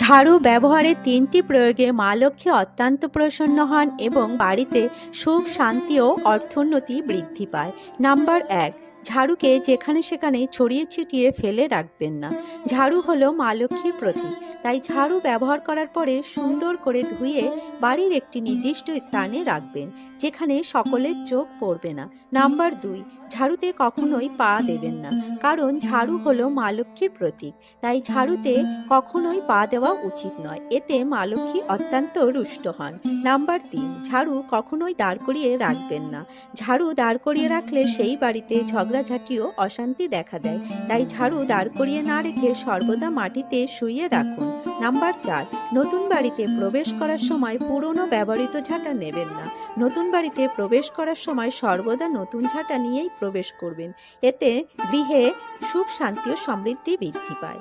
ঝাড়ু ব্যবহারের ৩টি প্রয়োগে মা লক্ষ্মী অত্যন্ত প্রসন্ন হন এবং বাড়িতে সুখ শান্তি ও অর্থোন্নতি বৃদ্ধি পায়। নাম্বার ১, ঝাড়ুকে যেখানে সেখানে ছড়িয়ে ছিটিয়ে ফেলে রাখবেন না। ঝাড়ু হলো মা লক্ষ্মীর প্রতীক, তাই ঝাড়ু ব্যবহার করার পরে সুন্দর করে ধুয়ে বাড়ির একটি নির্দিষ্ট স্থানে রাখবেন, যেখানে সকলের চোখ পড়বে না। নাম্বার ২, ঝাড়ুতে কখনোই পা দেবেন না, কারণ ঝাড়ু হলো মা লক্ষ্মীর প্রতীক, তাই ঝাড়ুতে কখনোই পা দেওয়া উচিত নয়, এতে মা লক্ষ্মী অত্যন্ত রুষ্ট হন। নাম্বার ৩, ঝাড়ু কখনোই দাঁড় করিয়ে রাখবেন না। ঝাড়ু দাঁড় করিয়ে রাখলে সেই বাড়িতে ঝগড়াঝাটি ও অশান্তি দেখা দেয়, তাই ঝাড়ু দাঁড় করিয়ে না রেখে সর্বদা মাটিতে শুইয়ে রাখুন। নাম্বার ৪, নতুন বাড়িতে প্রবেশ করার সময় পুরনো ব্যবহৃত ঝাঁটা নেবেন না। নতুন বাড়িতে প্রবেশ করার সময় সর্বদা নতুন ঝাঁটা নিয়েই প্রবেশ করবেন, এতে গৃহে সুখ শান্তি ও সমৃদ্ধি বৃদ্ধি পায়।